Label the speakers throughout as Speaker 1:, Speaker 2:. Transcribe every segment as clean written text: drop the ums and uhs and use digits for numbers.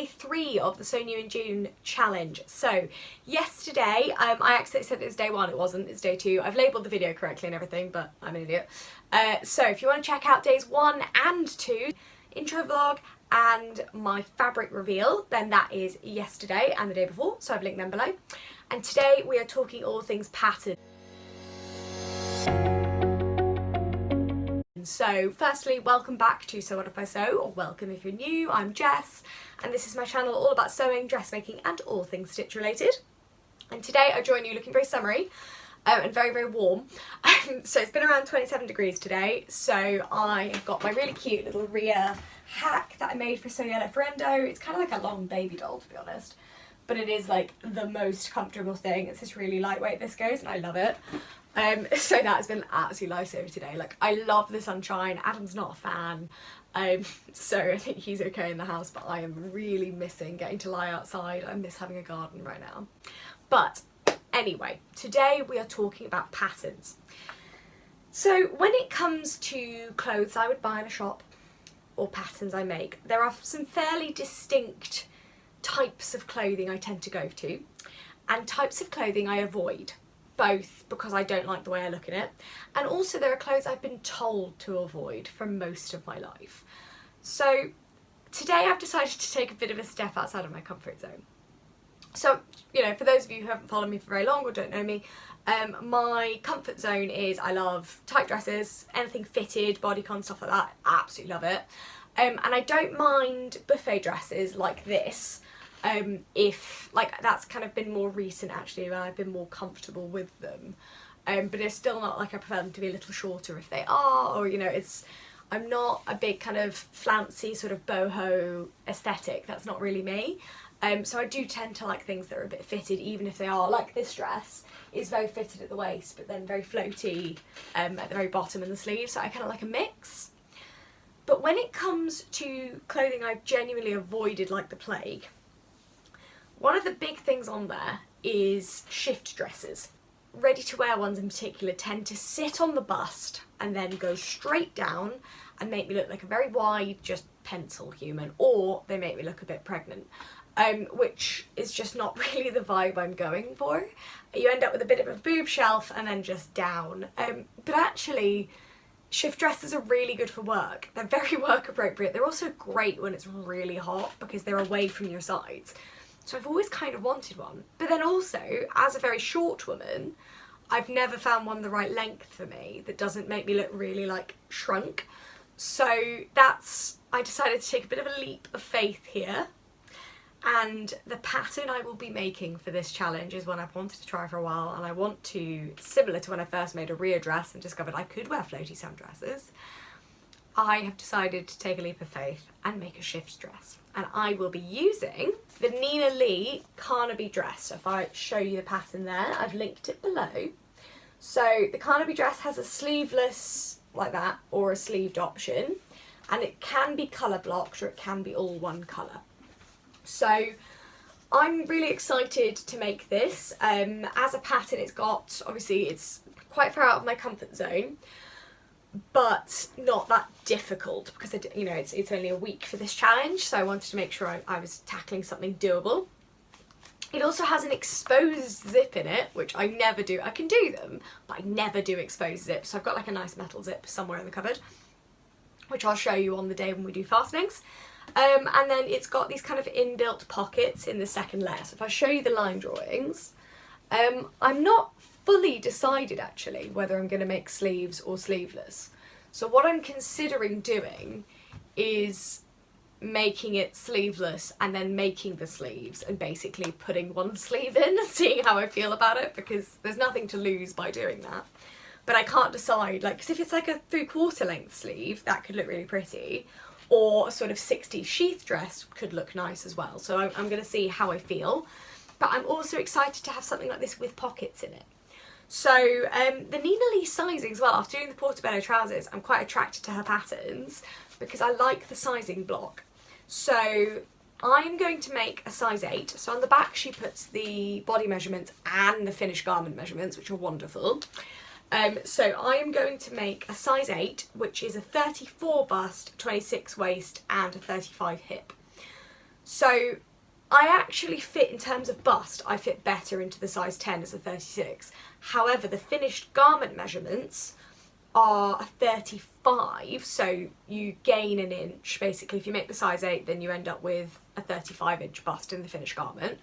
Speaker 1: day 3 of the So New in June challenge. So yesterday, I accidentally said it was day 1, it wasn't, it's day 2. I've labelled the video correctly and everything, but I'm an idiot. So if you want to check out days 1 and 2, intro vlog and my fabric reveal, then that is yesterday and the day before, so I've linked them below. And today we are talking all things pattern. So firstly, welcome back to So What If I Sew, or welcome if you're new. I'm Jess and this is my channel all about sewing, dressmaking and all things stitch related. And today I join you looking very summery and very, very warm. So it's been around 27 degrees today, so I have got my really cute little Rhea hack that I made for So Yellow Friendo. It's kind of like a long baby doll, to be honest, but it is like the most comfortable thing. It's this really lightweight viscose and I love it. So that has been absolutely lifesaver today. Like, I love the sunshine. Adam's not a fan, so I think he's okay in the house, but I am really missing getting to lie outside. I miss having a garden right now. But anyway, today we are talking about patterns. So when it comes to clothes I would buy in a shop or patterns I make, there are some fairly distinct types of clothing I tend to go to and types of clothing I avoid, both because I don't like the way I look in it, and also there are clothes I've been told to avoid for most of my life. So today I've decided to take a bit of a step outside of my comfort zone. So, you know, for those of you who haven't followed me for very long or don't know me, my comfort zone is I love tight dresses, anything fitted, bodycon, stuff like that, I absolutely love it. And I don't mind buffet dresses like this, if, like, that's kind of been more recent actually, when I've been more comfortable with them. But it's still not like I prefer them to be a little shorter if they are, or, you know, I'm not a big kind of flouncy sort of boho aesthetic, that's not really me. So I do tend to like things that are a bit fitted, even if they are, like this dress is very fitted at the waist, but then very floaty at the very bottom and the sleeves, so I kind of like a mix. But when it comes to clothing I've genuinely avoided like the plague, one of the big things on there is shift dresses. Ready-to-wear ones in particular tend to sit on the bust and then go straight down and make me look like a very wide, just pencil human, or they make me look a bit pregnant, which is just not really the vibe I'm going for. You end up with a bit of a boob shelf and then just down. But actually, shift dresses are really good for work. They're very work appropriate. They're also great when it's really hot because they're away from your sides. So I've always kind of wanted one. But then also, as a very short woman, I've never found one the right length for me that doesn't make me look really like shrunk. So I decided to take a bit of a leap of faith here. And the pattern I will be making for this challenge is one I've wanted to try for a while, and I want to, similar to when I first made a Rhea dress and discovered I could wear floaty sundresses, I have decided to take a leap of faith and make a shift dress. And I will be using the Nina Lee Carnaby Dress. So if I show you the pattern there, I've linked it below. So the Carnaby dress has a sleeveless like that, or a sleeved option, and it can be colour blocked or it can be all one colour. So I'm really excited to make this. As a pattern, it's quite far out of my comfort zone, but not that difficult because it's only a week for this challenge, so I wanted to make sure I was tackling something doable. It also has an exposed zip in it, which I never do. I can do them, but I never do exposed zips. So I've got like a nice metal zip somewhere in the cupboard, which I'll show you on the day when we do fastenings. And then it's got these kind of inbuilt pockets in the second layer. So if I show you the line drawings, I'm not fully decided actually whether I'm going to make sleeves or sleeveless. So what I'm considering doing is making it sleeveless and then making the sleeves and basically putting one sleeve in and seeing how I feel about it, because there's nothing to lose by doing that. But I can't decide, like, because if it's like a 3/4 length sleeve, that could look really pretty, or a sort of 60s sheath dress could look nice as well. So I'm going to see how I feel. But I'm also excited to have something like this with pockets in it. So the Nina Lee sizing as well, after doing the portobello trousers, I'm quite attracted to her patterns because I like the sizing block. So I'm going to make a size 8. So on the back she puts the body measurements and the finished garment measurements, which are wonderful. So I am going to make a size 8, which is a 34 bust, 26 waist and a 35 hip. So I actually fit, in terms of bust, I fit better into the size 10 as a 36. However, the finished garment measurements are a 35, so you gain an inch. Basically, if you make the size 8, then you end up with a 35-inch bust in the finished garment,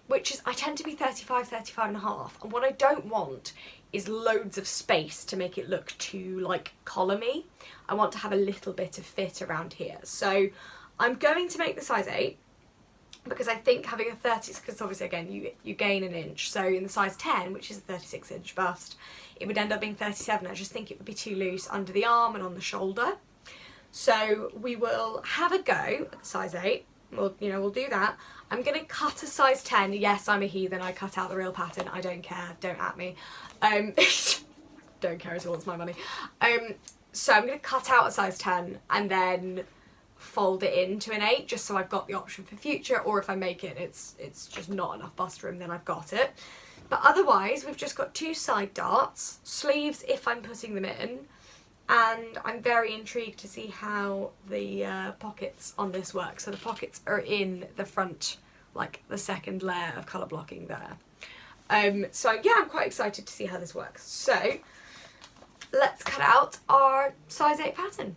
Speaker 1: which is, I tend to be 35, 35 and a half. And what I don't want is loads of space to make it look too, like, columny. I want to have a little bit of fit around here. So I'm going to make the size 8, because I think having a 30, because obviously again you gain an inch, so in the size 10, which is a 36-inch bust, it would end up being 37. I just think it would be too loose under the arm and on the shoulder. So we will have a go at the size 8. We'll do that. I'm going to cut a size 10. Yes, I'm a heathen, I cut out the real pattern. I don't care, don't at me. Don't care at all, it's my money. So I'm going to cut out a size 10 and then fold it into an 8, just so I've got the option for future, or if I make it, it's just not enough bust room, then I've got it. But otherwise, we've just got 2 side darts, sleeves if I'm putting them in, and I'm very intrigued to see how the pockets on this work. So the pockets are in the front, like the second layer of colour blocking there. So yeah, I'm quite excited to see how this works. So let's cut out our size 8 pattern.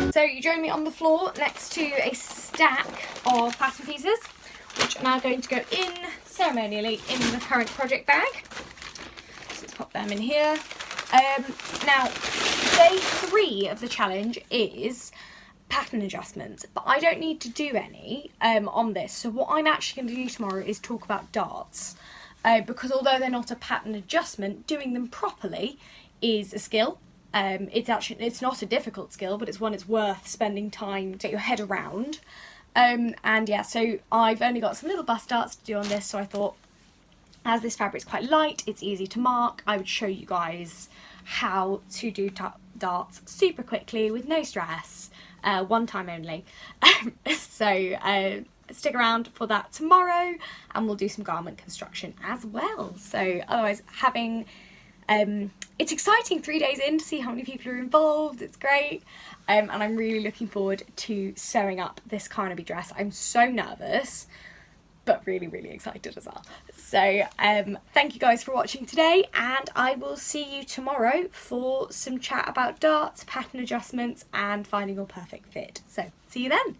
Speaker 1: So you join me on the floor next to a stack of pattern pieces, which are now going to go in ceremonially in the current project bag. So let's pop them in here. Now, day 3 of the challenge is pattern adjustments, but I don't need to do any on this. So what I'm actually going to do tomorrow is talk about darts, because although they're not a pattern adjustment, doing them properly is a skill. It's not a difficult skill, but it's one it's worth spending time to get your head around. And yeah, so I've only got some little bust darts to do on this, so I thought, as this fabric's quite light, it's easy to mark, I would show you guys how to do darts super quickly with no stress, one time only. So stick around for that tomorrow, and we'll do some garment construction as well. So otherwise, it's exciting 3 days in to see how many people are involved. It's great, and I'm really looking forward to sewing up this Carnaby dress. I'm so nervous, but really, really excited as well. So thank you guys for watching today, and I will see you tomorrow for some chat about darts, pattern adjustments, and finding your perfect fit. So see you then.